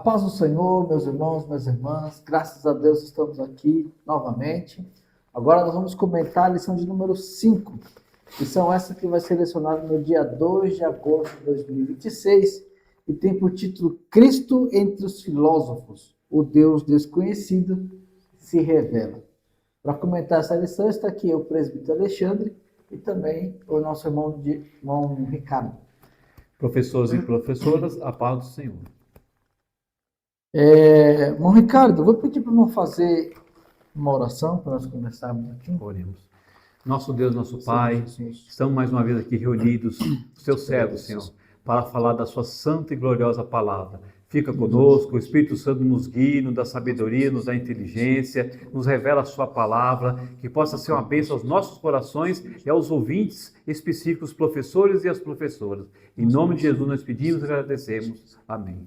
paz do Senhor, meus irmãos, minhas irmãs, graças a Deus estamos aqui novamente. Agora nós vamos comentar a lição de número 5, lição essa que vai ser lecionada no dia 2 de agosto de 2026 e tem por título Cristo entre os filósofos, o Deus desconhecido se revela. Para comentar essa lição está aqui o presbítero Alexandre e também o nosso irmão Ricardo. Professores e professoras, a paz do Senhor. Irmão Ricardo, vou pedir para o irmão fazer uma oração para nós começarmos aqui. Oremos. Nosso Deus, nosso Pai, estamos mais uma vez aqui reunidos, seus servos, Senhor, para falar da sua santa e gloriosa palavra. Fica conosco, o Espírito Santo nos guia, nos dá sabedoria, nos dá inteligência, nos revela a sua palavra, que possa ser uma bênção aos nossos corações e aos ouvintes específicos, os professores e as professoras. Em nome de Jesus nós pedimos e agradecemos. Amém.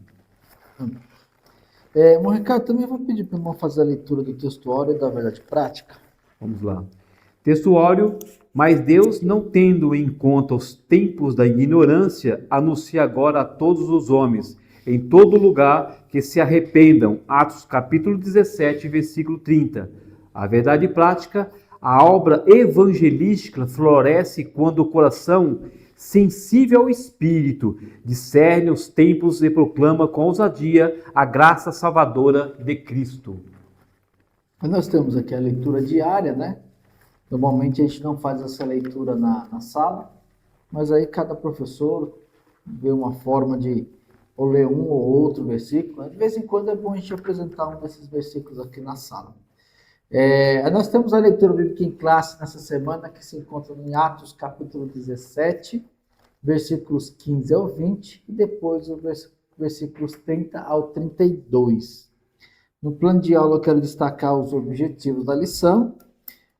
Irmão Ricardo, também vou pedir para o irmão fazer a leitura do textuário e da verdade prática. Vamos lá. Textuário: mas Deus, não tendo em conta os tempos da ignorância, anuncia agora a todos os homens, em todo lugar, que se arrependam. Atos capítulo 17, versículo 30. A verdade prática: a obra evangelística floresce quando o coração, sensível ao Espírito, discerne os tempos e proclama com ousadia a graça salvadora de Cristo. Nós temos aqui a leitura diária, né? Normalmente a gente não faz essa leitura na sala, mas aí cada professor vê uma forma de ou ler um ou outro versículo. De vez em quando é bom a gente apresentar um desses versículos aqui na sala. Nós temos a leitura bíblica em classe nessa semana, que se encontra em Atos capítulo 17, versículos 15 ao 20, e depois os versículos 30 ao 32. No plano de aula eu quero destacar os objetivos da lição,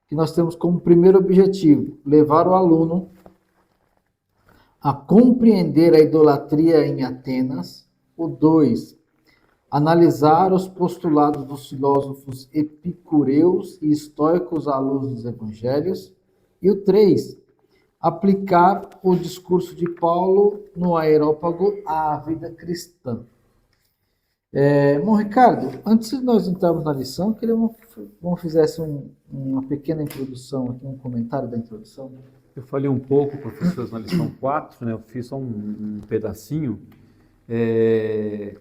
que nós temos como primeiro objetivo levar o aluno a compreender a idolatria em Atenas. O 2, analisar os postulados dos filósofos epicureus e estoicos à luz dos evangelhos. E o 3, aplicar o discurso de Paulo no Areópago à vida cristã. Irmão Ricardo, antes de nós entrarmos na lição, queria que o fizesse uma pequena introdução, aqui, um comentário da introdução. Eu falei um pouco, professores, na lição 4, né? Eu fiz só um pedacinho.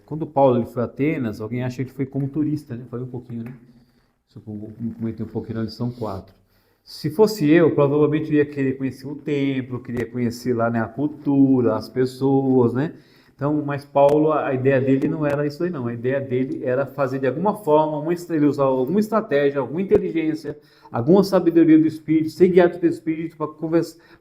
Quando Paulo ele foi a Atenas, alguém acha que ele foi como turista, né? Falei um pouquinho, né? Isso eu comentei um pouquinho na lição 4. Se fosse eu, provavelmente eu ia querer conhecer o templo, queria conhecer lá, né, a cultura, as pessoas, né? Então, mas Paulo, a ideia dele não era isso aí não, a ideia dele era fazer de alguma forma, ele usar alguma estratégia, alguma inteligência, alguma sabedoria do Espírito, ser guiado pelo Espírito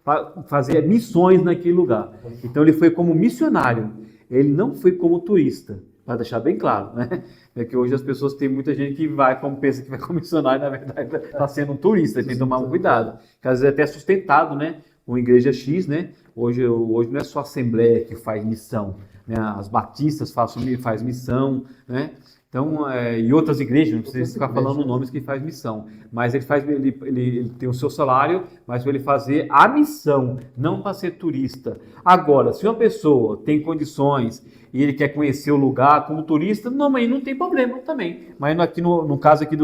para fazer missões naquele lugar. Então ele foi como missionário, ele não foi como turista, para deixar bem claro, né? É que hoje as pessoas, tem muita gente que vai, como pensa que vai como missionário, na verdade está sendo um turista, tem que tomar um cuidado, que às vezes é até sustentado, né? Uma igreja X, né? Hoje não é só a Assembleia que faz missão, né? As batistas faz missão, né? Então, e outras igrejas, não precisa ficar falando nomes que faz missão, mas ele tem o seu salário, mas para ele fazer a missão, não para ser turista. Agora, se uma pessoa tem condições e ele quer conhecer o lugar como turista, não tem problema também. Mas aqui no caso aqui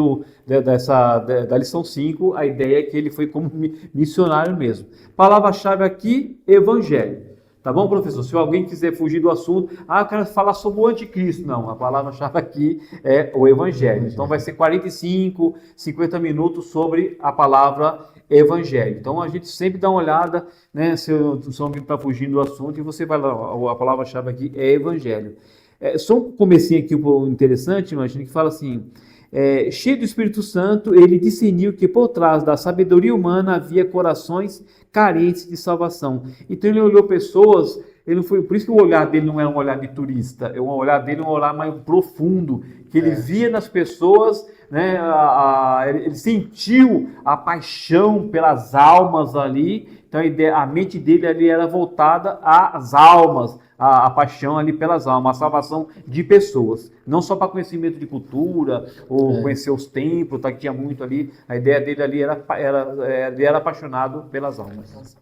da lição 5, a ideia é que ele foi como missionário mesmo. Palavra-chave aqui, evangelho. Tá bom, professor? Se alguém quiser fugir do assunto, eu quero falar sobre o anticristo. Não, a palavra-chave aqui é o evangelho. Então vai ser 45, 50 minutos sobre a palavra evangelho. Então a gente sempre dá uma olhada, né, se alguém está fugindo do assunto, e você vai lá, a palavra-chave aqui é evangelho. Só um comecinho aqui interessante, imagina, que fala assim: cheio do Espírito Santo, ele discerniu que por trás da sabedoria humana havia corações carentes de salvação. Então ele olhou pessoas, por isso que o olhar dele não é um olhar de turista, o olhar dele é um olhar mais profundo, que ele via nas pessoas, né, ele sentiu a paixão pelas almas ali. Então a mente dele ali era voltada às almas, a paixão ali pelas almas, a salvação de pessoas, não só para conhecimento de cultura, ou conhecer os templos, que tinha muito ali. A ideia dele ali ele era apaixonado pelas almas.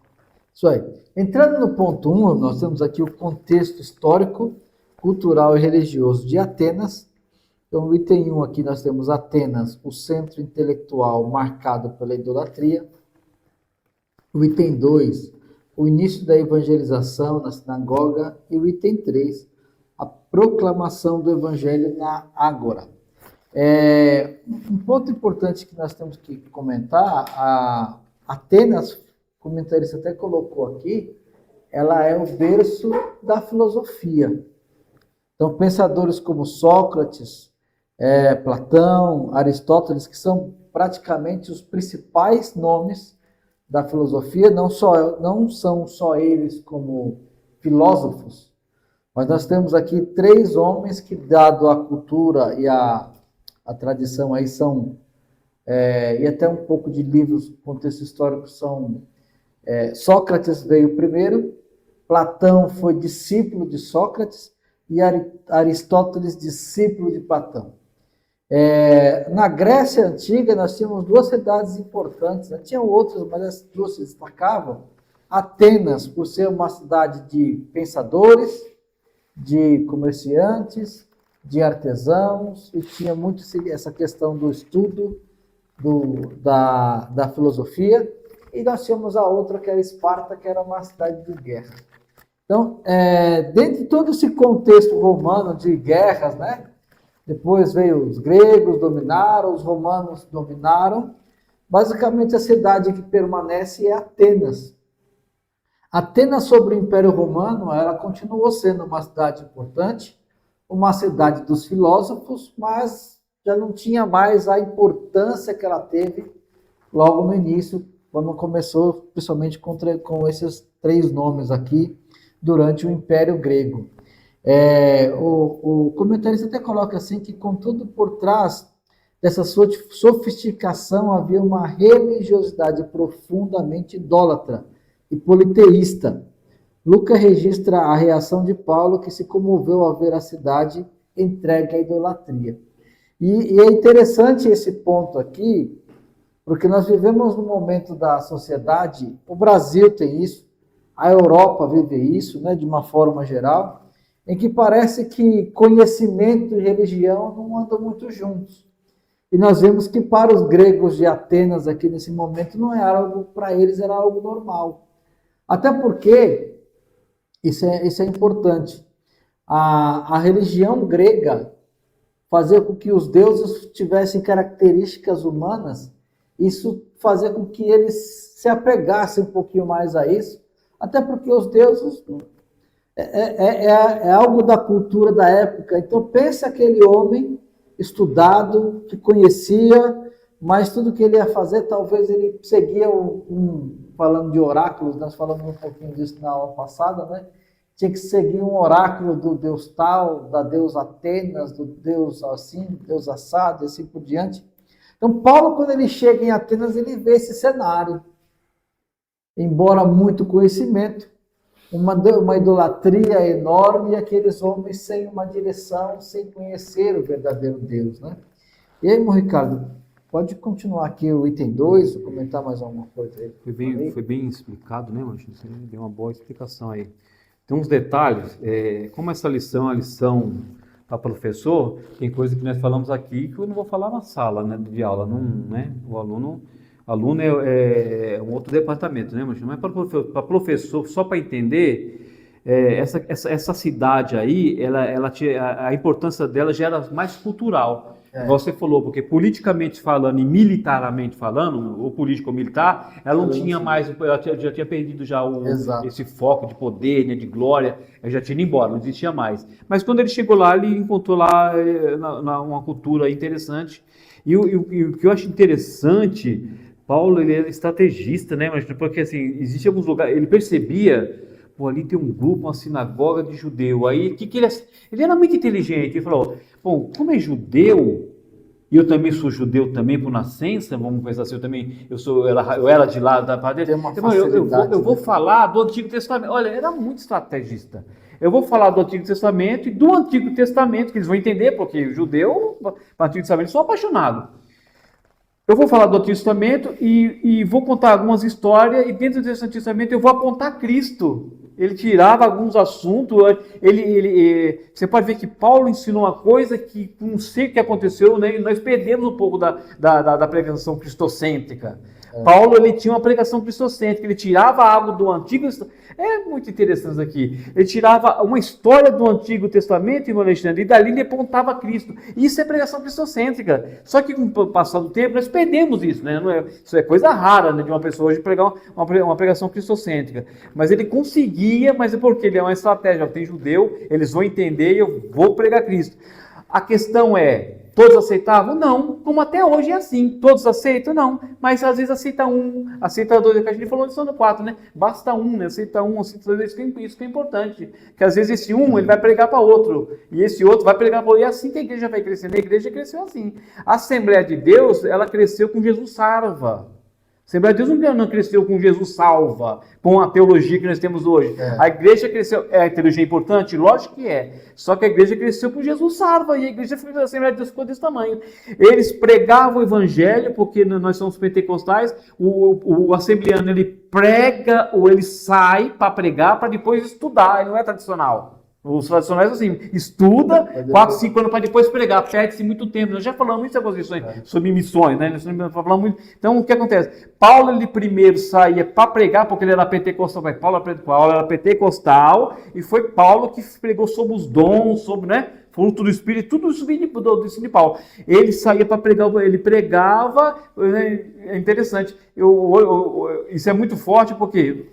Isso aí. Entrando no ponto 1, nós temos aqui o contexto histórico cultural e religioso de Atenas. Então, no item 1 aqui nós temos Atenas, o centro intelectual marcado pela idolatria. O item 2, o início da evangelização na sinagoga. E o item 3, a proclamação do evangelho na ágora. Um ponto importante que nós temos que comentar, a Atenas, o comentarista até colocou aqui, ela é o berço da filosofia. Então, pensadores como Sócrates, Platão, Aristóteles, que são praticamente os principais nomes da filosofia, não são só eles como filósofos, mas nós temos aqui 3 homens que, dado a cultura e a tradição aí e até um pouco de livros, contexto histórico, Sócrates veio primeiro, Platão foi discípulo de Sócrates e Aristóteles discípulo de Platão. Na Grécia Antiga nós tínhamos 2 cidades importantes, tinham outras, mas as 2 se destacavam. Atenas, por ser uma cidade de pensadores, de comerciantes, de artesãos, e tinha muito essa questão do estudo da filosofia. E nós tínhamos a outra, que era Esparta, que era uma cidade de guerra. Então, dentro de todo esse contexto romano de guerras, né? Depois veio os gregos, dominaram, os romanos dominaram. Basicamente, a cidade que permanece é Atenas. Atenas, sobre o Império Romano, ela continuou sendo uma cidade importante, uma cidade dos filósofos, mas já não tinha mais a importância que ela teve logo no início, quando começou, principalmente com esses 3 nomes aqui, durante o Império Grego. O comentarista até coloca assim que, contudo, por trás dessa sofisticação havia uma religiosidade profundamente idólatra e politeísta. Lucas registra a reação de Paulo, que se comoveu ao ver a cidade entregue à idolatria. E é interessante esse ponto aqui, porque nós vivemos num momento da sociedade, o Brasil tem isso, a Europa vive isso, né, de uma forma geral, em que parece que conhecimento e religião não andam muito juntos. E nós vemos que para os gregos de Atenas aqui nesse momento não é algo, para eles era algo normal. Até porque, isso é importante, a religião grega fazia com que os deuses tivessem características humanas, isso fazia com que eles se apegassem um pouquinho mais a isso, até porque os deuses é algo da cultura da época. Então pensa aquele homem estudado, que conhecia, mas tudo que ele ia fazer, talvez ele seguia falando de oráculos, nós falamos um pouquinho disso na aula passada, né? Tinha que seguir um oráculo do deus tal, da deusa Atenas, do deus assim, do deus assado, e assim por diante. Então, Paulo, quando ele chega em Atenas, ele vê esse cenário. Embora muito conhecimento, uma idolatria enorme, e aqueles homens sem uma direção, sem conhecer o verdadeiro Deus, né? E aí, irmão Ricardo, pode continuar aqui o item 2, comentar mais alguma coisa aí? Foi bem explicado, né, Mancho? Você deu uma boa explicação aí. Tem uns detalhes, como essa lição é uma lição para professor, tem coisa que nós falamos aqui que eu não vou falar na sala, né, de aula, não, né? O aluno é um outro departamento, né, mas para professor, só para entender, essa cidade aí, a importância dela já era mais cultural. Você falou, porque politicamente falando e militarmente falando, ou político-militar, ela não tinha mais, ela já tinha perdido já esse foco de poder, né, de glória, ela já tinha ido embora, não existia mais. Mas quando ele chegou lá, ele encontrou lá uma cultura interessante. E o que eu acho interessante, Paulo, ele era estrategista, né? Mas porque assim, existe alguns lugares, ele percebia, pô, ali tem um grupo, uma sinagoga de judeu. Aí, ele era muito inteligente. Ele falou, bom, como é judeu, e eu também sou judeu também por nascença, vamos pensar assim, eu era de lá da parte dele. Eu vou falar do Antigo Testamento. Olha, era muito estrategista. Eu vou falar do Antigo Testamento e do Antigo Testamento, que eles vão entender, porque o judeu, para o Antigo Testamento, são apaixonados. Eu vou falar do Antigo Testamento e vou contar algumas histórias, e dentro desse Antigo Testamento eu vou apontar Cristo. Ele tirava alguns assuntos, você pode ver que Paulo ensinou uma coisa que não sei o que aconteceu, né? Nós perdemos um pouco da pregação cristocêntrica. Paulo, ele tinha uma pregação cristocêntrica, ele tirava algo do Antigo Testamento. É muito interessante isso aqui. Ele tirava uma história do Antigo Testamento, irmão Alexandre, e dali ele apontava Cristo. Isso é pregação cristocêntrica. Só que com o passar do tempo, nós perdemos isso, né? Isso é coisa rara, né, de uma pessoa hoje pregar uma pregação cristocêntrica. Mas ele conseguia, mas é porque ele é uma estratégia. Tem judeu, eles vão entender e eu vou pregar Cristo. A questão é, todos aceitavam? Não, como até hoje é assim. Todos aceitam? Não, mas às vezes aceita um, aceita dois, é que a gente falou em São 4, né? Basta um, né? Aceita um, aceita dois, isso que é importante. Que às vezes esse um, ele vai pregar para outro, e esse outro vai pregar para outro, e é assim que a igreja vai crescendo. A igreja cresceu assim. A Assembleia de Deus, ela cresceu com Jesus salva. A Assembleia de Deus não cresceu com Jesus salva, com a teologia que nós temos hoje. A igreja cresceu, a teologia é importante? Lógico que é. Só que a igreja cresceu com Jesus salva, e a igreja a Assembleia de Deus ficou desse tamanho. Eles pregavam o evangelho, porque nós somos pentecostais, o assembleano ele prega ou ele sai para pregar, para depois estudar, ele não é tradicional. Os tradicionais assim, estuda 4, 5 anos para depois pregar, perde-se muito tempo. Nós já falamos muitas posições sobre missões, né? Nós falamos muito. Então, o que acontece? Paulo, ele primeiro saía para pregar, porque ele era pentecostal, mas Paulo era pentecostal, e foi Paulo que pregou sobre os dons, sobre, né? Fruto do Espírito, tudo isso vinha do ensino de Paulo. Ele saía para pregar, ele pregava, né? É interessante. Isso é muito forte, porque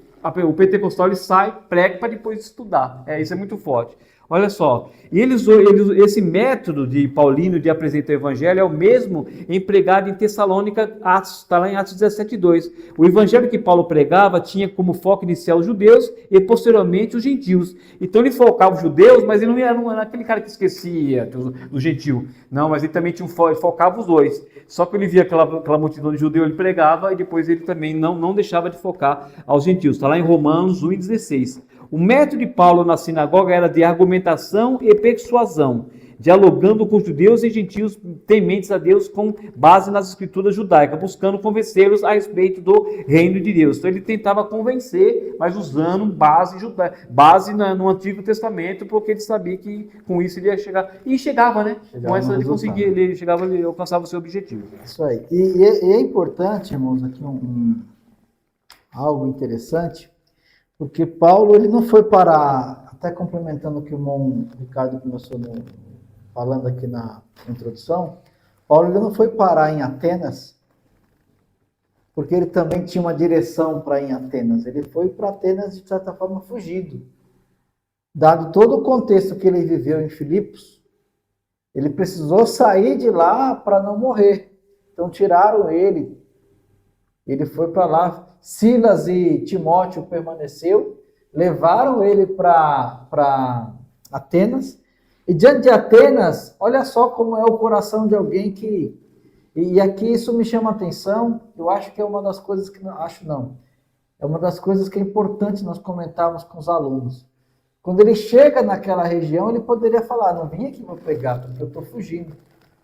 o pentecostal ele sai, prega para depois estudar. Isso é muito forte. Olha só, esse método de Paulino de apresentar o evangelho é o mesmo empregado em Tessalônica, está lá em Atos 17:2. O evangelho que Paulo pregava tinha como foco inicial os judeus e posteriormente os gentios. Então ele focava os judeus, mas ele não era aquele cara que esquecia do gentil. Não, mas ele também ele focava os dois. Só que ele via aquela multidão de judeus, ele pregava, e depois ele também não deixava de focar aos gentios. Está lá em Romanos 1:16. O método de Paulo na sinagoga era de argumentação e persuasão, dialogando com judeus e gentios tementes a Deus com base nas escrituras judaicas, buscando convencê-los a respeito do reino de Deus. Então ele tentava convencer, mas usando base no Antigo Testamento, porque ele sabia que com isso ele ia chegar. E chegava, né? Com essa ele conseguia, ele alcançava o seu objetivo. Isso aí. E é importante, irmãos, aqui algo interessante, porque Paulo, ele não foi parar, até complementando o que o irmão Ricardo começou falando aqui na introdução, Paulo ele não foi parar em Atenas, porque ele também tinha uma direção para ir em Atenas. Ele foi para Atenas, de certa forma, fugido. Dado todo o contexto que ele viveu em Filipos, ele precisou sair de lá para não morrer. Então tiraram ele. Ele foi para lá. Silas e Timóteo permaneceu, levaram ele para Atenas, e diante de Atenas, olha só como é o coração de alguém que, e aqui isso me chama a atenção, eu acho que é uma das coisas que, é uma das coisas que é importante nós comentarmos com os alunos. Quando ele chega naquela região, ele poderia falar, não vim aqui para pregar, porque eu estou fugindo.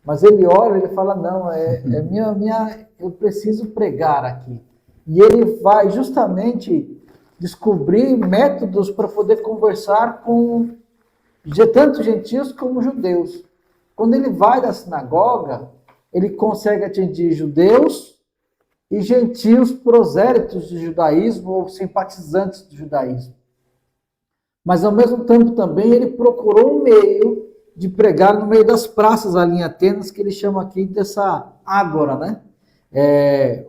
Mas ele olha, ele fala, não, eu preciso pregar aqui. E ele vai justamente descobrir métodos para poder conversar com tanto gentios como judeus. Quando ele vai da sinagoga, ele consegue atingir judeus e gentios prosélitos do judaísmo ou simpatizantes do judaísmo. Mas, ao mesmo tempo, também ele procurou um meio de pregar no meio das praças ali em Atenas, que ele chama aqui dessa ágora, né?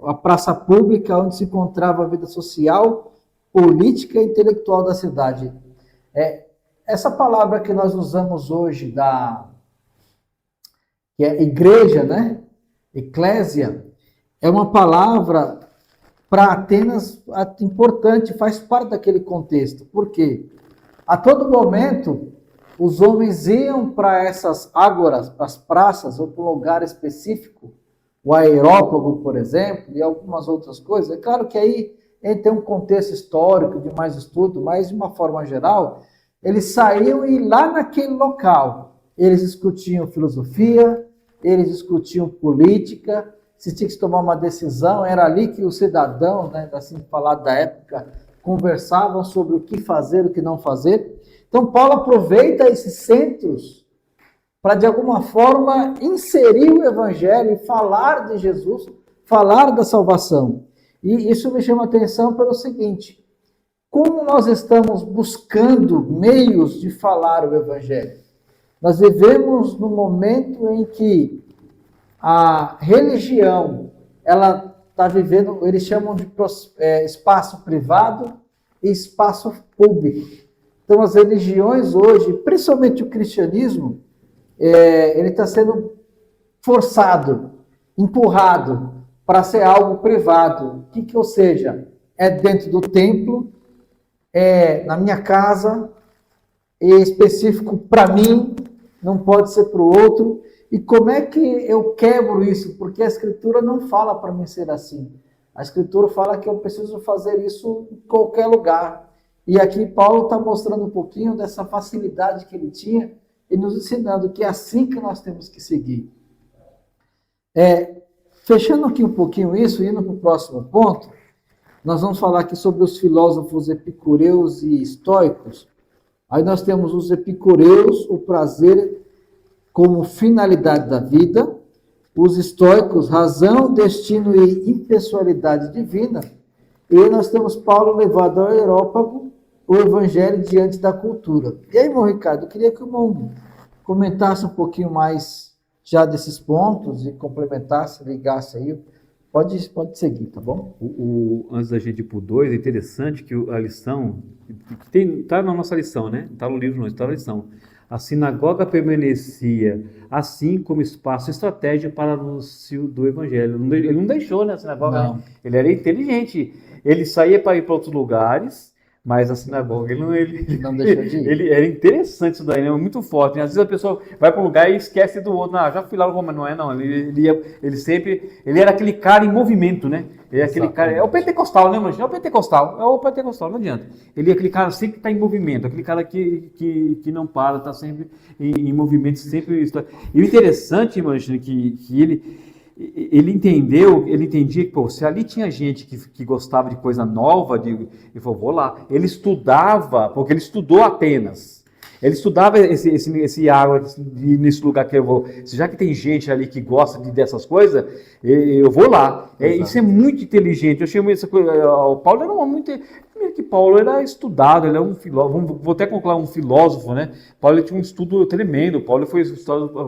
A praça pública onde se encontrava a vida social, política e intelectual da cidade. Essa palavra que nós usamos hoje, que é igreja, né? Eclésia, é uma palavra para Atenas importante, faz parte daquele contexto. Por quê? A todo momento, os homens iam para essas ágoras, para as praças, ou para um lugar específico, o aerópago, por exemplo, e algumas outras coisas. É claro que aí tem um contexto histórico de mais estudo, mas de uma forma geral, eles saíam e lá naquele local, eles discutiam filosofia, eles discutiam política, se tinha que tomar uma decisão, era ali que o cidadão, né, assim falar da época, conversavam sobre o que fazer, o que não fazer. Então, Paulo aproveita esses centros para, de alguma forma, inserir o evangelho e falar de Jesus, falar da salvação. E isso me chama a atenção pelo seguinte: como nós estamos buscando meios de falar o evangelho? Nós vivemos num momento em que a religião, ela está vivendo, eles chamam de espaço privado e espaço público. Então, as religiões hoje, principalmente o cristianismo, ele está sendo forçado, empurrado para ser algo privado. Ou seja, é dentro do templo, é na minha casa, é específico para mim, não pode ser para o outro. E como é que eu quebro isso? Porque a Escritura não fala para mim ser assim. A Escritura fala que eu preciso fazer isso em qualquer lugar. E aqui Paulo está mostrando um pouquinho dessa facilidade que ele tinha e nos ensinando que é assim que nós temos que seguir. Fechando aqui um pouquinho isso, indo para o próximo ponto, nós vamos falar aqui sobre os filósofos epicureus e estoicos. Aí nós temos os epicureus, o prazer como finalidade da vida, os estoicos, razão, destino e impessoalidade divina, e nós temos Paulo levado ao Areópago, o evangelho diante da cultura. E aí, meu Ricardo, eu queria que o irmão comentasse um pouquinho mais já desses pontos e complementasse, ligasse aí. Pode seguir, tá bom? Antes da gente ir para o 2, é interessante que a lição, que está na nossa lição, né? Está no livro, não, está na lição. A sinagoga permanecia assim como espaço estratégico para o anúncio do evangelho. Ele não deixou, né, a sinagoga. Não. Ele era inteligente. Ele saía para ir para outros lugares, mas a sinagoga, ele Não deixou de ir. ele era interessante isso daí, né? Muito forte. Às vezes a pessoa vai para um lugar e esquece do outro. Não, já fui lá, mas não é, não. Ele era aquele cara em movimento, né? Ele é aquele cara, é o pentecostal, né, mano? É o pentecostal, não adianta. Ele é aquele cara sempre que está em movimento, aquele cara que não para, está sempre em movimento, sempre. E o interessante, mano, que ele entendia que, pô, se ali tinha gente que gostava de coisa nova, ele falou, vou lá. Ele estudava, porque ele estudou Atenas. Ele estudava esse água nesse lugar que eu vou. Já que tem gente ali que gosta dessas coisas, eu vou lá. Isso é muito inteligente. Eu chamo essa coisa. O Paulo era um homem muito. Primeiro que Paulo era estudado, ele é um filósofo. Vou até concluir um filósofo, né? Paulo tinha um estudo tremendo. Paulo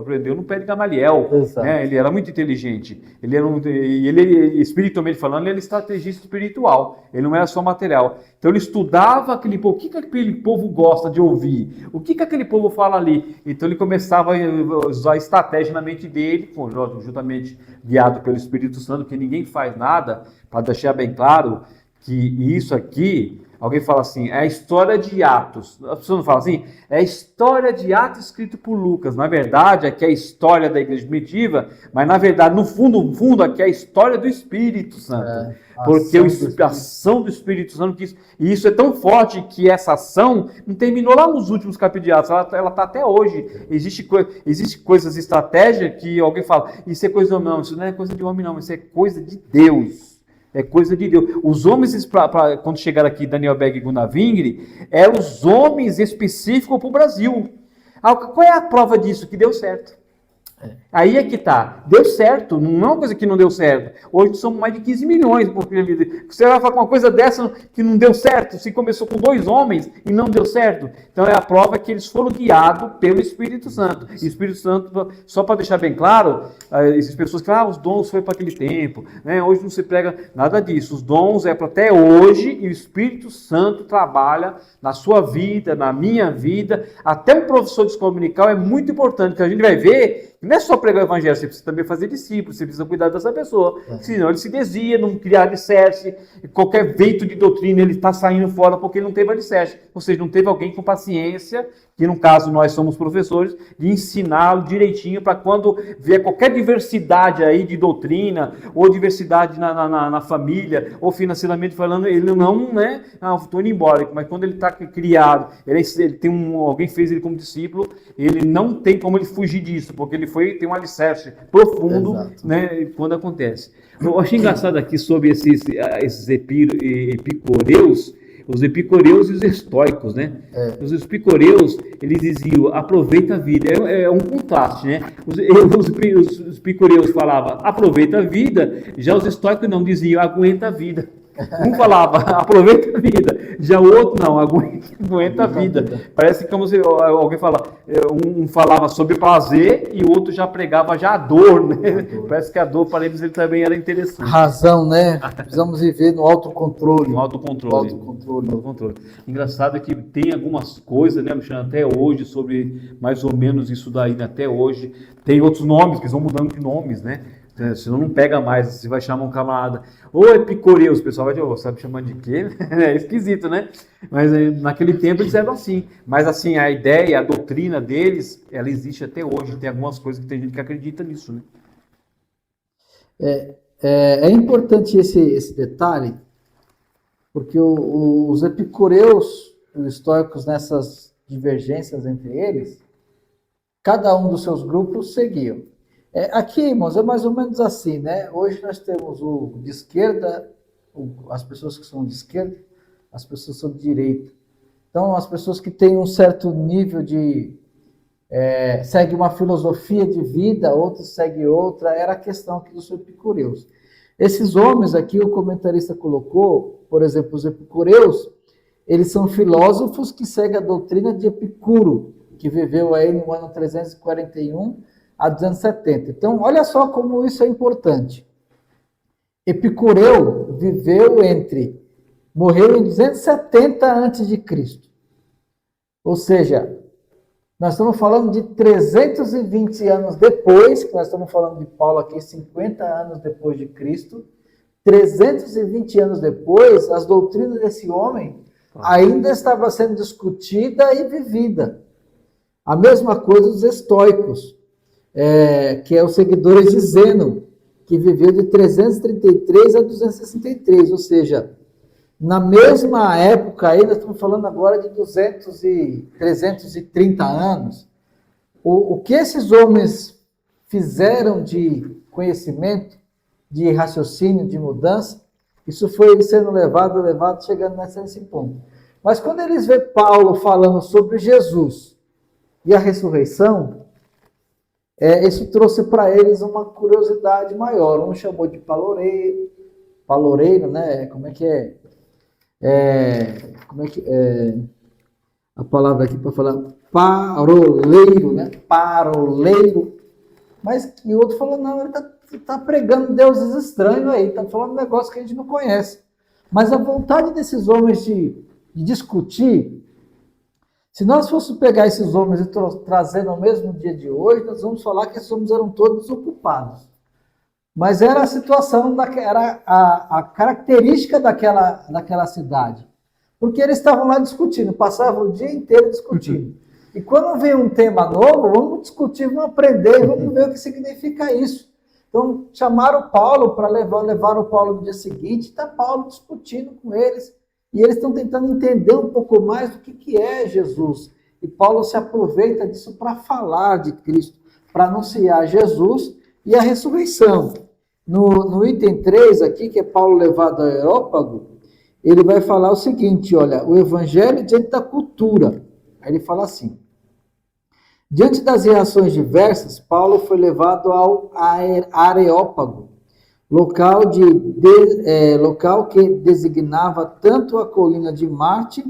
aprendeu no pé de Gamaliel. Né? Ele era muito inteligente. Ele espiritualmente falando, ele era estrategista espiritual. Ele não era só material. Então ele estudava aquele povo. O que aquele povo gosta de ouvir? O que aquele povo fala ali? Então ele começava a usar a estratégia na mente dele, juntamente guiado pelo Espírito Santo, que ninguém faz nada, para deixar bem claro que isso aqui, alguém fala assim, é a história de Atos. A pessoa não fala assim, é a história de Atos escrito por Lucas. Na verdade, aqui é a história da igreja primitiva, mas na verdade, no fundo, aqui é a história do Espírito Santo. Porque a ação do Espírito Santo, e isso é tão forte que essa ação não terminou lá nos últimos capítulos de Atos, ela está até hoje. Existe coisas, estratégia que alguém fala, isso é coisa de homem, não, isso não é coisa de homem não, isso é coisa de Deus. É coisa de Deus. Os homens, quando chegaram aqui, Daniel Berg e Gunnar Wingre, eram os homens específicos para o Brasil. Qual é a prova disso? Que deu certo. Aí é que tá. Deu certo, não é uma coisa que não deu certo. Hoje somos mais de 15 milhões. Você vai falar com uma coisa dessa que não deu certo? Se começou com 2 homens e não deu certo. Então é a prova que eles foram guiados pelo Espírito Santo. E o Espírito Santo, só para deixar bem claro, essas pessoas que os dons foi para aquele tempo, né? Hoje não se prega nada disso. Os dons é para até hoje e o Espírito Santo trabalha na sua vida, na minha vida. Até um professor de escola dominical é muito importante, que a gente vai ver. Não é só pregar o evangelho, você precisa também fazer discípulos, você precisa cuidar dessa pessoa. Senão ele se desvia, não criar alicerce, qualquer vento de doutrina ele está saindo fora porque ele não teve alicerce. Ou seja, não teve alguém com paciência, que no caso nós somos professores, de ensiná-lo direitinho para quando vier qualquer diversidade aí de doutrina, ou diversidade na família, ou financeiramente falando, ele não, né? Estou indo embora. Mas quando ele está criado, ele tem alguém fez ele como discípulo, ele não tem como ele fugir disso, porque ele tem um alicerce profundo, né, quando acontece. Eu achei engraçado aqui sobre esses epicureus, os epicureus e os estoicos, né? Os epicureus, eles diziam, aproveita a vida. É um contraste, né? Os epicureus falavam, aproveita a vida, já os estoicos não diziam, aguenta a vida. Um falava, aproveita a vida, já o outro não, aguenta a vida. Parece como se alguém fala, um falava sobre prazer e o outro já pregava já a dor, né? Parece que a dor para eles ele também era interessante. Razão, né? Precisamos viver no autocontrole. No autocontrole. Engraçado é que tem algumas coisas, né, Alexandre, até hoje, sobre mais ou menos isso daí, né, até hoje. Tem outros nomes, que eles vão mudando de nomes, né? Senão não pega mais, você vai chamar um camarada. Ou epicureus, o pessoal vai dizer, sabe chamando de quê? É esquisito, né? Mas naquele tempo eles eram assim. Mas assim, a ideia, a doutrina deles, ela existe até hoje. Tem algumas coisas que tem gente que acredita nisso, né? É importante esse detalhe, porque os epicureus, os estoicos, nessas divergências entre eles, cada um dos seus grupos seguiam. Aqui, irmãos, é mais ou menos assim, né? Hoje nós temos o de esquerda, as pessoas que são de esquerda, as pessoas que são de direita. Então, as pessoas que têm um certo nível de... segue uma filosofia de vida, outros seguem outra, era a questão aqui dos epicureus. Esses homens aqui, o comentarista colocou, por exemplo, os epicureus, eles são filósofos que seguem a doutrina de Epicuro, que viveu aí no ano 341 a 270. Então, olha só como isso é importante. Epicureu morreu em 270 a.C. Ou seja, nós estamos falando de 320 anos depois, que nós estamos falando de Paulo aqui, 50 anos depois de Cristo, 320 anos depois, as doutrinas desse homem ainda estavam sendo discutida e vivida. A mesma coisa dos estoicos, que é os seguidores de Zeno, que viveu de 333 a 263, ou seja, na mesma época, aí nós estamos falando agora de 330 anos, o que esses homens fizeram de conhecimento, de raciocínio, de mudança, isso foi sendo levado, chegando nesse ponto. Mas quando eles vê Paulo falando sobre Jesus e a ressurreição, isso trouxe para eles uma curiosidade maior. Um chamou de paloreiro, né? Como é que é? A palavra aqui para falar? Paroleiro, né? Paroleiro. Mas e o outro falou, não, ele está pregando deuses estranhos aí, está falando um negócio que a gente não conhece. Mas a vontade desses homens de discutir, se nós fôssemos pegar esses homens e trazer no mesmo dia de hoje, nós vamos falar que esses homens eram todos ocupados. Mas era a situação, era a característica daquela cidade. Porque eles estavam lá discutindo, passavam o dia inteiro discutindo. E quando vem um tema novo, vamos discutir, vamos aprender, vamos ver o que significa isso. Então, chamaram Paulo para levar o Paulo no dia seguinte, está Paulo discutindo com eles. E eles estão tentando entender um pouco mais do que é Jesus. E Paulo se aproveita disso para falar de Cristo, para anunciar Jesus e a ressurreição. No item 3 aqui, que é Paulo levado ao Areópago, ele vai falar o seguinte, olha, o evangelho diante da cultura. Aí ele fala assim, diante das reações diversas, Paulo foi levado ao Areópago, local que designava tanto a colina de Marte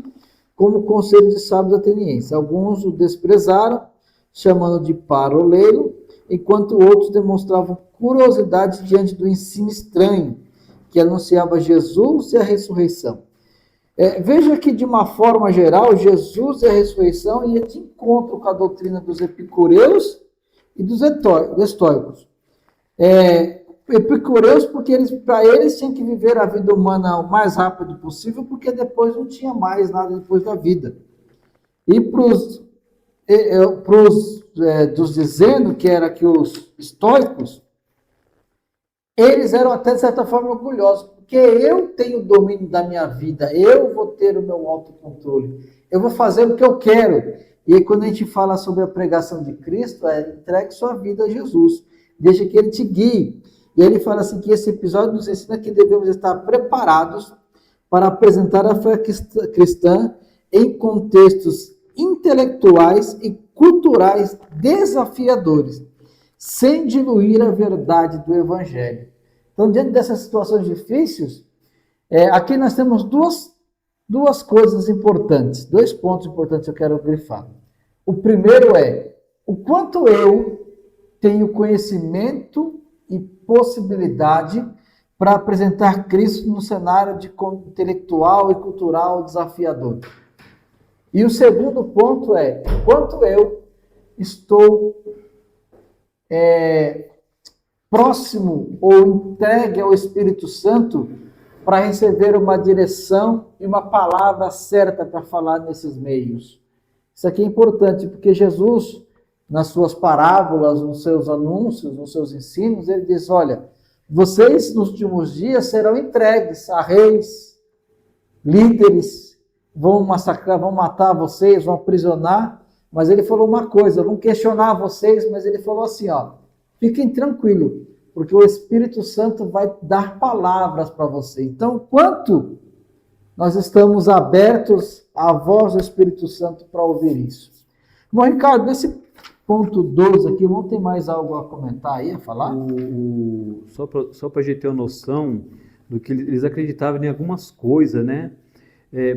como o conselho de sábios atenienses. Alguns o desprezaram, chamando de paroleiro, enquanto outros demonstravam curiosidade diante do ensino estranho, que anunciava Jesus e a ressurreição. Veja que, de uma forma geral, Jesus e a ressurreição ia de encontro com a doutrina dos epicureus e dos estoicos. Epicureus, porque para eles tinham que viver a vida humana o mais rápido possível, porque depois não tinha mais nada depois da vida. E para os dos dizendo, que era que os estoicos, eles eram até de certa forma orgulhosos, porque eu tenho o domínio da minha vida, eu vou ter o meu autocontrole, eu vou fazer o que eu quero. E aí, quando a gente fala sobre a pregação de Cristo, entregue sua vida a Jesus, deixa que ele te guie. E aí ele fala assim que esse episódio nos ensina que devemos estar preparados para apresentar a fé cristã em contextos intelectuais e culturais desafiadores, sem diluir a verdade do Evangelho. Então, diante dessas situações difíceis, aqui nós temos duas coisas importantes, 2 pontos importantes que eu quero grifar. O primeiro é o quanto eu tenho conhecimento e possibilidade para apresentar Cristo no cenário de intelectual e cultural desafiador. E o segundo ponto é quanto eu estou próximo ou entregue ao Espírito Santo para receber uma direção e uma palavra certa para falar nesses meios. Isso aqui é importante, porque Jesus, nas suas parábolas, nos seus anúncios, nos seus ensinos, ele diz, olha, vocês nos últimos dias serão entregues a reis, líderes, vão massacrar, vão matar vocês, vão aprisionar, mas ele falou uma coisa, vão questionar vocês, mas ele falou assim, ó, fiquem tranquilos, porque o Espírito Santo vai dar palavras para você. Então, quanto nós estamos abertos à voz do Espírito Santo para ouvir isso? Bom, Ricardo, nesse ponto 12 aqui, vamos ter mais algo a comentar aí, a falar? Só para a gente ter uma noção do que eles acreditavam em algumas coisas, né?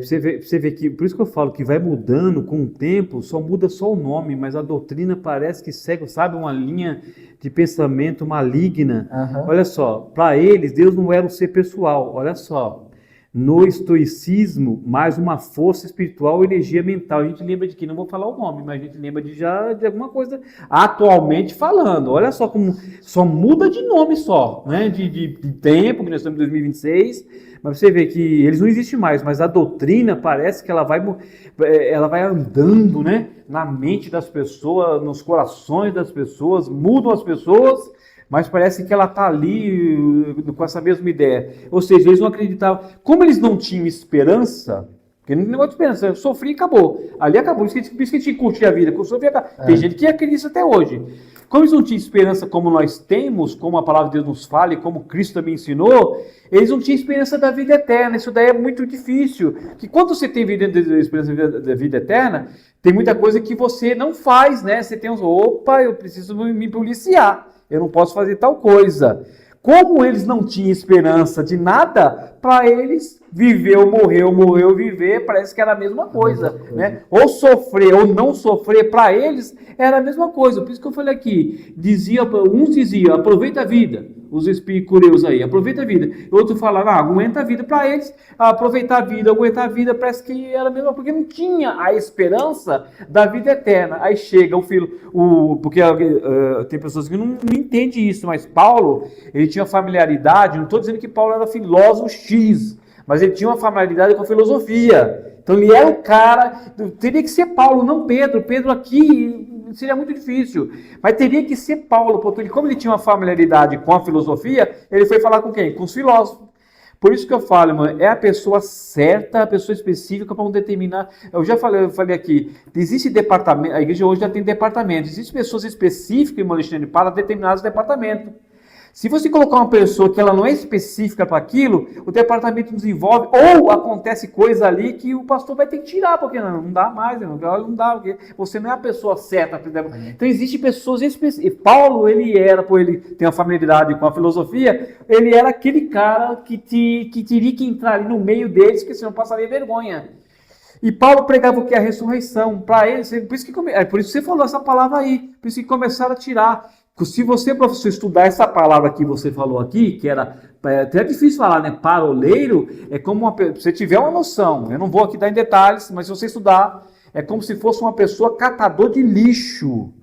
Você vê que, por isso que eu falo que vai mudando com o tempo, só muda só o nome, mas a doutrina parece que segue, sabe, uma linha de pensamento maligna. Olha só, para eles, Deus não era um ser pessoal, olha só. No estoicismo, mais uma força espiritual, energia mental. A gente lembra de que, não vou falar o nome, mas a gente lembra de alguma coisa atualmente falando. Olha só como só muda de nome só, né? De tempo, que nós estamos em 2026, mas você vê que eles não existem mais, mas a doutrina parece que ela vai andando, né? Na mente das pessoas, nos corações das pessoas, mudam as pessoas, mas parece que ela está ali com essa mesma ideia. Ou seja, eles não acreditavam. Como eles não tinham esperança, porque não tem negócio de esperança, eu sofri e acabou. Ali acabou, por isso que tinha que curtir a vida. Tem gente que acredita até hoje. Como eles não tinham esperança como nós temos, como a palavra de Deus nos fala e como Cristo também ensinou, eles não tinham esperança da vida eterna. Isso daí é muito difícil. Que quando você tem esperança da vida eterna, tem muita coisa que você não faz, né? Você tem opa, eu preciso me policiar. Eu não posso fazer tal coisa. Como eles não tinham esperança de nada, para eles, viver ou morrer, viver, parece que era a mesma coisa. Né? Ou sofrer ou não sofrer, para eles, era a mesma coisa. Por isso que eu falei aqui, uns diziam, aproveita a vida, os epicureus aí, aproveita a vida. Outros falavam, aguenta a vida. Para eles, aproveitar a vida, aguentar a vida, parece que era a mesma, porque não tinha a esperança da vida eterna. Aí chega o filho, porque tem pessoas que não entendem isso, mas Paulo, ele tinha familiaridade, não estou dizendo que Paulo era filósofo X, mas ele tinha uma familiaridade com a filosofia. Então ele era o cara, teria que ser Paulo, não Pedro. Pedro aqui seria muito difícil, mas teria que ser Paulo, porque como ele tinha uma familiaridade com a filosofia, ele foi falar com quem? Com os filósofos. Por isso que eu falo, irmão, é a pessoa certa, a pessoa específica para um determinar. Eu falei aqui, existe departamento, a igreja hoje já tem departamento, existem pessoas específicas, irmão Alexandre, para determinados departamentos. Se você colocar uma pessoa que ela não é específica para aquilo, o departamento desenvolve, ou acontece coisa ali que o pastor vai ter que tirar, porque não dá mais, não dá, porque você não é a pessoa certa. Então existem pessoas específicas. Paulo, ele tem uma familiaridade com a filosofia, ele era aquele cara que teria que entrar ali no meio deles, porque senão passaria vergonha. E Paulo pregava o que? A ressurreição. Para eles, por isso que você falou essa palavra aí, por isso que começaram a tirar. Se você, professor, estudar essa palavra que você falou aqui, que era até difícil falar, né? Paroleiro, é como se você tiver uma noção, eu não vou aqui dar em detalhes, mas se você estudar, é como se fosse uma pessoa catador de lixo.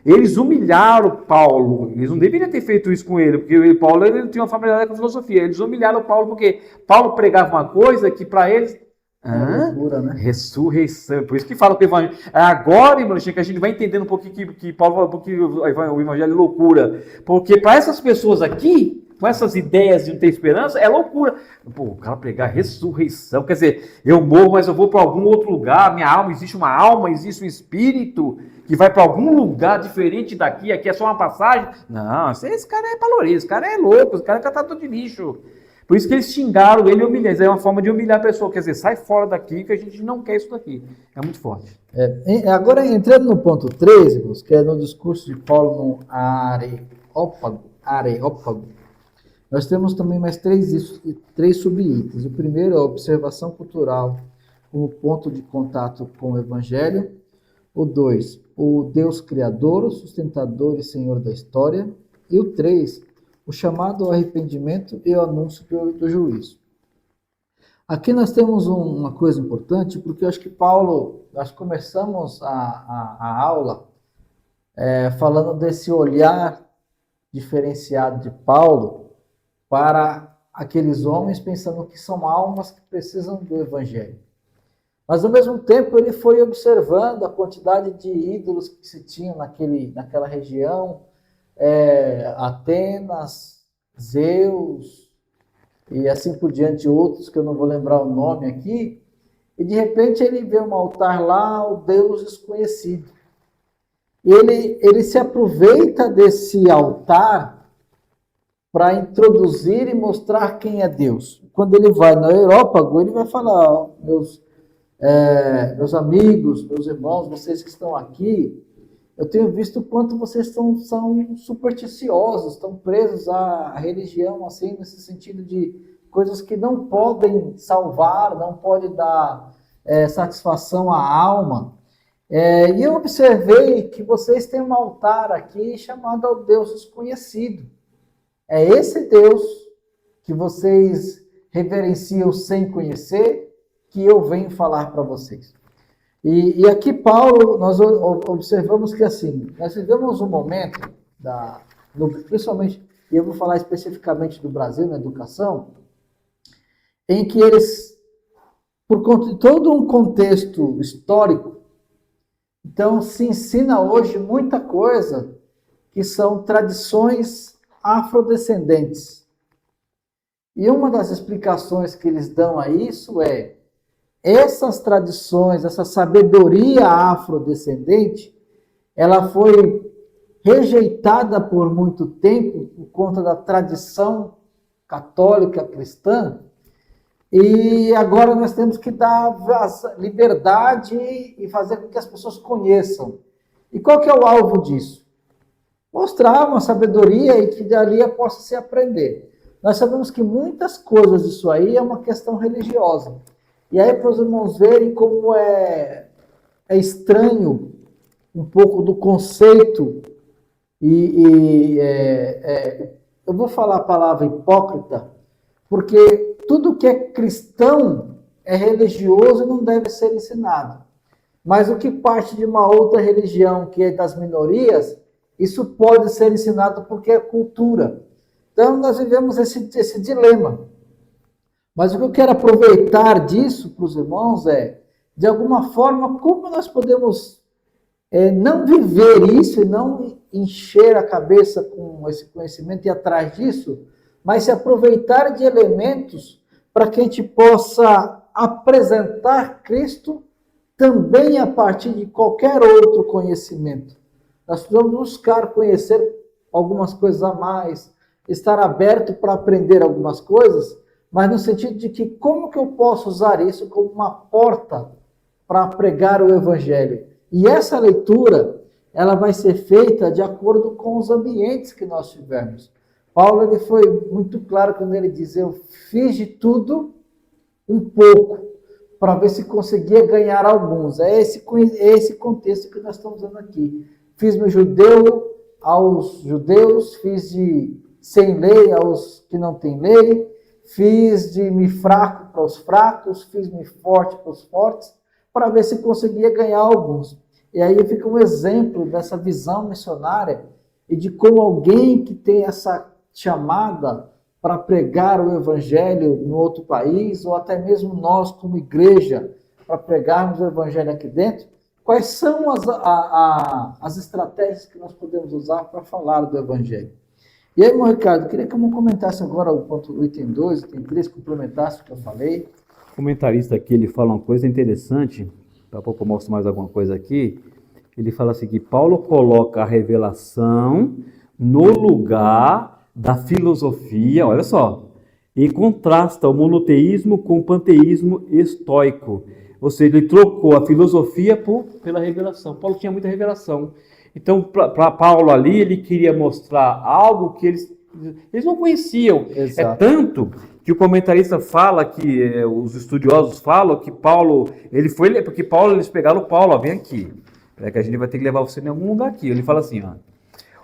Eles humilharam Paulo, eles não deveriam ter feito isso com ele, porque Paulo ele tinha uma familiaridade com a filosofia, eles humilharam Paulo porque Paulo pregava uma coisa que para eles... loucura, né? Ressurreição. Por isso que fala que o evangelho. Agora, irmão, que a gente vai entendendo um pouquinho que Paulo falou, porque o evangelho é loucura. Porque para essas pessoas aqui, com essas ideias de não ter esperança, é loucura. Pô, o cara pregar ressurreição, quer dizer, eu morro, mas eu vou para algum outro lugar, minha alma, existe uma alma, existe um espírito que vai para algum lugar diferente daqui, aqui é só uma passagem. Não, esse cara é valorizo, esse cara é louco, esse cara é catador de lixo. Por isso que eles xingaram ele e humilharam. Isso é uma forma de humilhar a pessoa. Quer dizer, sai fora daqui que a gente não quer isso daqui. É muito forte. Agora, entrando no ponto 13, irmãos, que é no discurso de Paulo no Areópago, nós temos também mais três subitens. O primeiro é a observação cultural como ponto de contato com o Evangelho. O 2, o Deus Criador, o sustentador e Senhor da história. E o 3, o chamado ao arrependimento e o anúncio do juízo. Aqui nós temos uma coisa importante, porque eu acho que nós começamos a aula falando desse olhar diferenciado de Paulo para aqueles homens pensando que são almas que precisam do Evangelho. Mas, ao mesmo tempo, ele foi observando a quantidade de ídolos que se tinha naquela região, Atenas, Zeus, e assim por diante, outros que eu não vou lembrar o nome aqui, e de repente ele vê um altar lá, o Deus desconhecido. E ele se aproveita desse altar para introduzir e mostrar quem é Deus. Quando ele vai no Areópago, ele vai falar, meus amigos, meus irmãos, vocês que estão aqui, eu tenho visto o quanto vocês são supersticiosos, estão presos à religião, assim, nesse sentido de coisas que não podem salvar, não podem dar satisfação à alma. E eu observei que vocês têm um altar aqui chamado ao Deus desconhecido. É esse Deus que vocês reverenciam sem conhecer que eu venho falar para vocês. E aqui, Paulo, nós observamos que, assim, nós vivemos um momento, principalmente, e eu vou falar especificamente do Brasil, na educação, em que eles, por conta de todo um contexto histórico, então se ensina hoje muita coisa que são tradições afrodescendentes. E uma das explicações que eles dão a isso essas tradições, essa sabedoria afrodescendente, ela foi rejeitada por muito tempo por conta da tradição católica cristã, e agora nós temos que dar liberdade e fazer com que as pessoas conheçam. E qual que é o alvo disso? Mostrar uma sabedoria e que dali possa se aprender. Nós sabemos que muitas coisas disso aí é uma questão religiosa. E aí, para os irmãos verem como é estranho um pouco do conceito, eu vou falar a palavra hipócrita, porque tudo que é cristão é religioso e não deve ser ensinado. Mas o que parte de uma outra religião, que é das minorias, isso pode ser ensinado porque é cultura. Então, nós vivemos esse dilema. Mas o que eu quero aproveitar disso para os irmãos de alguma forma, como nós podemos não viver isso e não encher a cabeça com esse conhecimento e ir atrás disso, mas se aproveitar de elementos para que a gente possa apresentar Cristo também a partir de qualquer outro conhecimento. Nós precisamos buscar conhecer algumas coisas a mais, estar aberto para aprender algumas coisas, mas no sentido de que como que eu posso usar isso como uma porta para pregar o Evangelho. E essa leitura, ela vai ser feita de acordo com os ambientes que nós tivermos. Paulo ele foi muito claro quando ele diz, eu fiz de tudo um pouco, para ver se conseguia ganhar alguns. É esse contexto que nós estamos vendo aqui. Fiz-me judeu aos judeus, fiz de sem lei aos que não têm lei, fiz-me fraco para os fracos, fiz-me forte para os fortes, para ver se conseguia ganhar alguns. E aí fica um exemplo dessa visão missionária e de como alguém que tem essa chamada para pregar o evangelho no outro país, ou até mesmo nós como igreja, para pregarmos o evangelho aqui dentro, quais são as estratégias que nós podemos usar para falar do evangelho. E aí, meu Ricardo, queria que eu comentasse agora o item 2, item 3, complementasse o que eu falei. O comentarista aqui, ele fala uma coisa interessante, daqui a pouco eu mostro mais alguma coisa aqui. Ele fala assim que Paulo coloca a revelação no lugar da filosofia, olha só, e contrasta o monoteísmo com o panteísmo estoico. Ou seja, ele trocou a filosofia pela revelação. Paulo tinha muita revelação. Então, para Paulo ali, ele queria mostrar algo que eles não conheciam. Exato. É tanto que o comentarista fala, que os estudiosos falam que Paulo, porque Paulo, eles pegaram Paulo, ó, vem aqui, que a gente vai ter que levar você em algum lugar aqui. Ele fala assim, ó,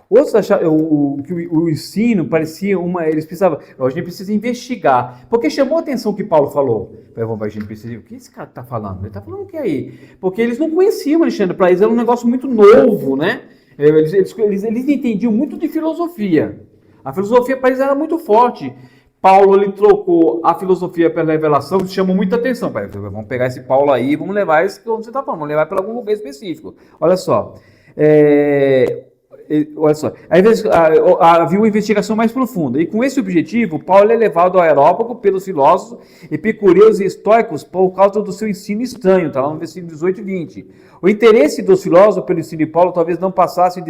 outros acharam que o ensino parecia eles precisavam, a gente precisa investigar, porque chamou a atenção o que Paulo falou. A gente precisa, o que esse cara está falando? Ele está falando o que aí? Porque eles não conheciam, Alexandre, para eles era um negócio muito novo, né? Eles entendiam muito de filosofia. A filosofia para eles era muito forte. Paulo, ele trocou a filosofia pela revelação, que chamou muita atenção. Vamos pegar esse Paulo aí e vamos levar esse que você está falando, vamos levar para algum lugar específico. Olha só. Olha só, havia uma investigação mais profunda, e com esse objetivo, Paulo é levado ao Areópago pelos filósofos epicureus e estoicos por causa do seu ensino estranho, está lá no versículo 18 e 20. O interesse dos filósofos pelo ensino de Paulo talvez não passasse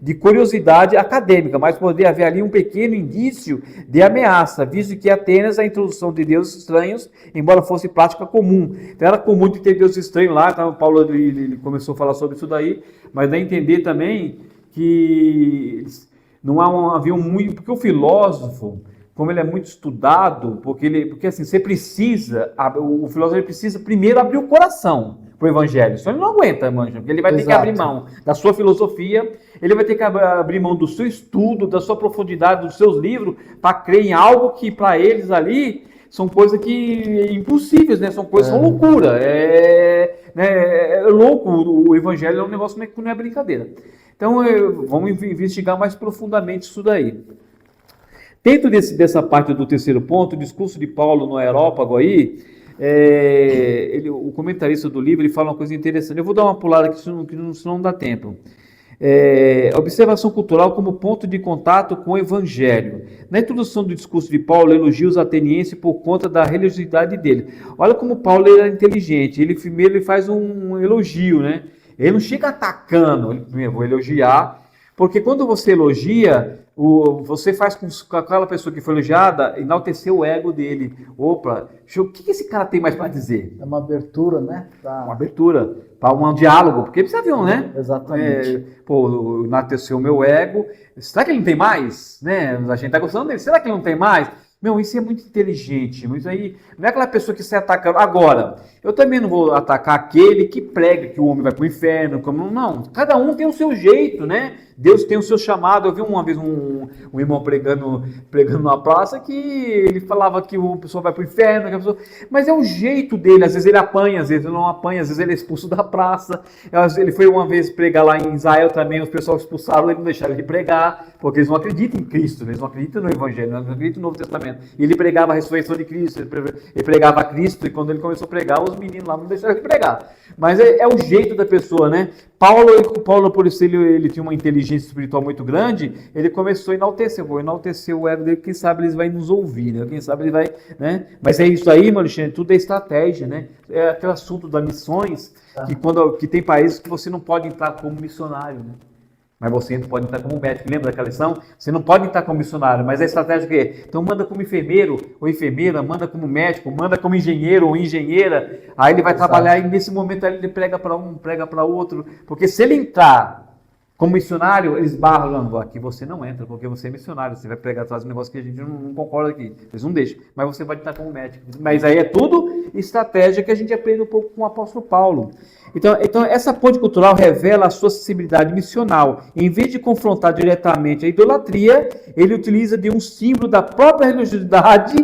de curiosidade acadêmica, mas poderia haver ali um pequeno indício de ameaça, visto que Atenas, a introdução de deuses estranhos, embora fosse prática comum. Então era comum de ter deuses estranhos lá, então Paulo ele começou a falar sobre isso daí, mas dá a entender também que não havia muito, porque o filósofo, como ele é muito estudado, porque assim, o filósofo ele precisa primeiro abrir o coração para o evangelho, senão ele não aguenta, porque ele vai ter que abrir mão da sua filosofia, ele vai ter que abrir mão do seu estudo, da sua profundidade, dos seus livros, para crer em algo que para eles ali são coisas impossíveis, né? São coisas, são loucura, é louco, o evangelho é um negócio que não é brincadeira. Então, vamos investigar mais profundamente isso daí. Dentro dessa parte do terceiro ponto, o discurso de Paulo no Areópago aí, o comentarista do livro, ele fala uma coisa interessante. Eu vou dar uma pulada aqui, senão não dá tempo. Observação cultural como ponto de contato com o evangelho. Na introdução do discurso de Paulo, elogia os atenienses por conta da religiosidade dele. Olha como Paulo era inteligente. Ele primeiro faz um elogio, né? Ele não chega atacando, eu vou elogiar, porque quando você elogia, você faz com aquela pessoa que foi elogiada enaltecer o ego dele. Opa, o que esse cara tem mais para dizer? É uma abertura, né? Uma abertura para um diálogo, porque precisa ver, né? Exatamente. Enalteceu o meu ego. Será que ele não tem mais? Né? A gente está gostando dele. Será que ele não tem mais? Meu, isso é muito inteligente. Isso aí não é aquela pessoa que sai atacando. Agora, eu também não vou atacar aquele que prega que o homem vai para o inferno. Não, cada um tem o seu jeito, né? Deus tem o seu chamado. Eu vi uma vez um irmão pregando na praça que ele falava que o pessoal vai para o inferno, mas é o jeito dele. Às vezes ele apanha, às vezes ele não apanha, às vezes ele é expulso da praça. Ele foi uma vez pregar lá em Israel também, os pessoal expulsaram ele, não deixaram ele pregar, porque eles não acreditam em Cristo, eles não acreditam no Evangelho, não acreditam no Novo Testamento. E ele pregava a ressurreição de Cristo, ele pregava a Cristo, e quando ele começou a pregar, os meninos lá não deixaram ele pregar. Mas é o jeito da pessoa, né? Paulo, por isso, ele tinha uma inteligência espiritual muito grande, ele começou a enaltecer o ego dele, quem sabe ele vai nos ouvir, né? Quem sabe ele vai, né? Mas é isso aí, meu Alexandre, tudo é estratégia, né? É aquele assunto das missões, que tem países que você não pode entrar como missionário, né? Mas você não pode entrar como médico. Lembra daquela lição? Você não pode entrar como missionário, mas a estratégia que é? Então manda como enfermeiro ou enfermeira, manda como médico, manda como engenheiro ou engenheira. Aí ele vai trabalhar e nesse momento ele prega para um, prega para outro. Porque se ele entrar como missionário, eles barram, aqui você não entra, porque você é missionário, você vai pregar atrás de um negócio que a gente não concorda aqui. Eles não deixam, mas você pode estar como médico. Mas aí é tudo estratégia que a gente aprende um pouco com o apóstolo Paulo. Então essa ponte cultural revela a sua sensibilidade missional. Em vez de confrontar diretamente a idolatria, ele utiliza de um símbolo da própria religiosidade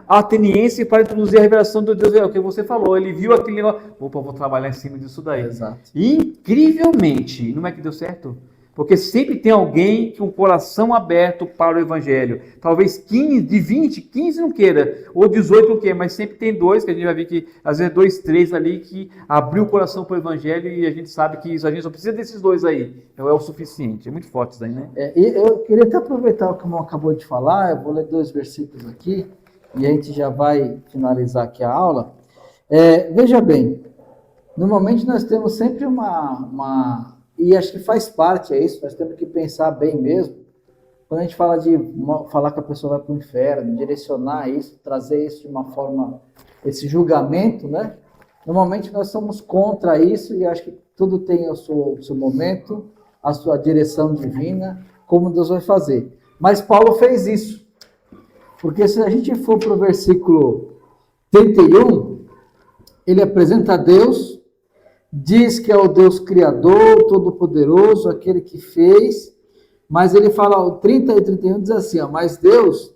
ateniense para introduzir a revelação do Deus. É o que você falou, ele viu aquele negócio, opa, vou trabalhar em cima disso daí. Exato. Incrivelmente, não é que deu certo? Porque sempre tem alguém com um coração aberto para o evangelho. Talvez 15, de 20, 15 não queira, ou 18 não queira, mas sempre tem dois, que a gente vai ver que, às vezes, 2, 3 ali, que abriu o coração para o evangelho, e a gente sabe que isso, a gente só precisa desses dois aí. Então é o suficiente. É muito forte isso aí, né? E eu queria até aproveitar o que o irmão acabou de falar, eu vou ler 2 versículos aqui, e a gente já vai finalizar aqui a aula. Veja bem, normalmente nós temos sempre e acho que faz parte, é isso, nós temos que pensar bem mesmo. quando a gente fala de falar que a pessoa vai para o inferno, direcionar isso, trazer isso de uma forma, esse julgamento, né? Normalmente nós somos contra isso e acho que tudo tem o seu momento, a sua direção divina, como Deus vai fazer. Mas Paulo fez isso. Porque se a gente for para o versículo 31, ele apresenta a Deus, diz que é o Deus Criador, Todo-Poderoso, aquele que fez, mas ele fala, o 30 e 31 diz assim, mas Deus,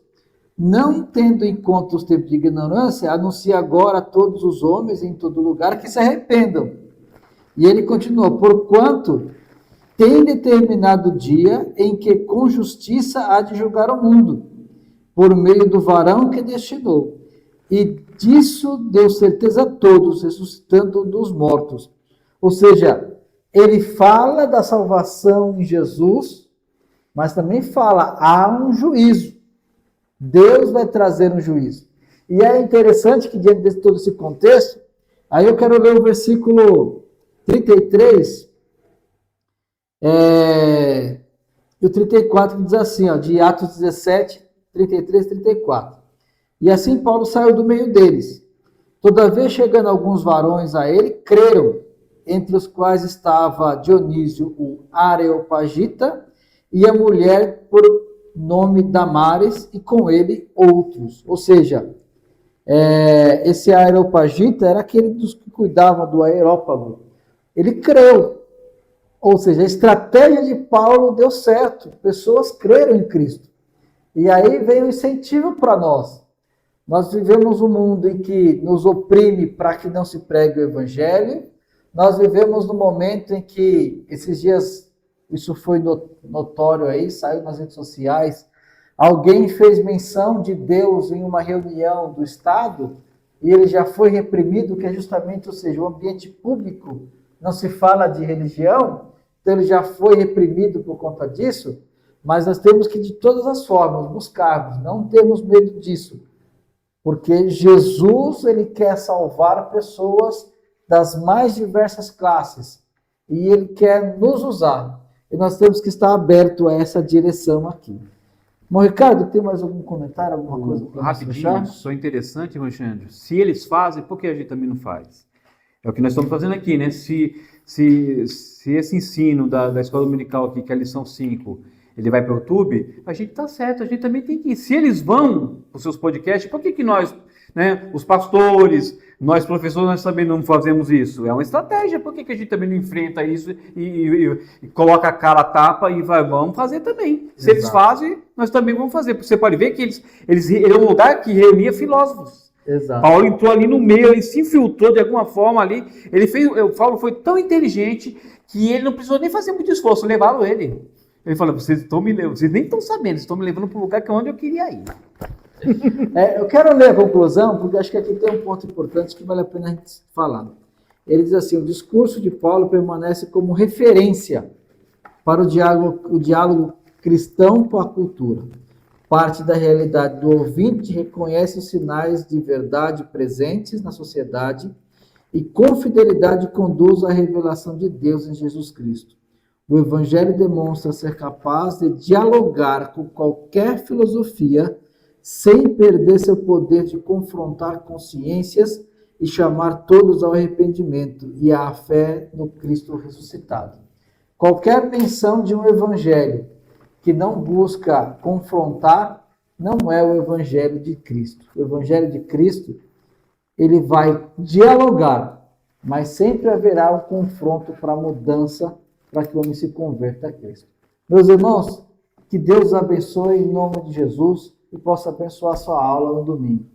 não tendo em conta os tempos de ignorância, anuncia agora a todos os homens em todo lugar que se arrependam. E ele continua, porquanto tem determinado dia em que com justiça há de julgar o mundo, por meio do varão que destinou. E disso deu certeza a todos, ressuscitando dos mortos. Ou seja, ele fala da salvação em Jesus, mas também fala, há um juízo. Deus vai trazer um juízo. E é interessante que diante de todo esse contexto, aí eu quero ler o versículo 33, e o 34 que diz assim, de Atos 17, 33, 34. E assim Paulo saiu do meio deles. Todavia, chegando alguns varões a ele, creram, entre os quais estava Dionísio, o Areopagita, e a mulher por nome Damares, e com ele outros. Ou seja, esse Areopagita era aquele dos que cuidava do Areópago. Ele creu. Ou seja, a estratégia de Paulo deu certo. Pessoas creram em Cristo. E aí vem o incentivo para nós. Nós vivemos um mundo em que nos oprime para que não se pregue o Evangelho. Nós vivemos num momento em que, esses dias, isso foi notório aí, saiu nas redes sociais, alguém fez menção de Deus em uma reunião do Estado e ele já foi reprimido, que é justamente, ou seja, o ambiente público não se fala de religião, então ele já foi reprimido por conta disso, mas nós temos que, de todas as formas, buscarmos, não temos medo disso, porque Jesus, ele quer salvar pessoas das mais diversas classes, e ele quer nos usar, e nós temos que estar abertos a essa direção aqui. Bom, Ricardo, tem mais algum comentário, alguma coisa para rapidinho, só interessante, Alexandre, se eles fazem, por que a gente também não faz? É o que nós estamos fazendo aqui, né? Se esse ensino da escola dominical aqui, que é a lição 5, ele vai para o YouTube, a gente está certo, a gente também tem que ir. Se eles vão para os seus podcasts, por que nós, né, os pastores, nós professores, nós também não fazemos isso? É uma estratégia, por que a gente também não enfrenta isso e coloca a cara a tapa e vamos fazer também? Se eles fazem, nós também vamos fazer. Porque você pode ver que ele é um lugar que reunia filósofos. Exato. Paulo entrou ali no meio, ele se infiltrou de alguma forma ali. Paulo foi tão inteligente que ele não precisou nem fazer muito esforço, levaram ele. Ele falou, vocês nem estão sabendo, vocês estão me levando para o lugar onde eu queria ir. Eu quero ler a conclusão, porque acho que aqui tem um ponto importante que vale a pena a gente falar. Ele diz assim, o discurso de Paulo permanece como referência para o diálogo cristão com a cultura. Parte da realidade do ouvinte reconhece os sinais de verdade presentes na sociedade e com fidelidade conduz à revelação de Deus em Jesus Cristo. O Evangelho demonstra ser capaz de dialogar com qualquer filosofia sem perder seu poder de confrontar consciências e chamar todos ao arrependimento e à fé no Cristo ressuscitado. Qualquer menção de um Evangelho que não busca confrontar, não é o Evangelho de Cristo. O Evangelho de Cristo, ele vai dialogar, mas sempre haverá um confronto para a mudança, para que o homem se converta a Cristo. Meus irmãos, que Deus os abençoe em nome de Jesus e possa abençoar a sua aula no domingo.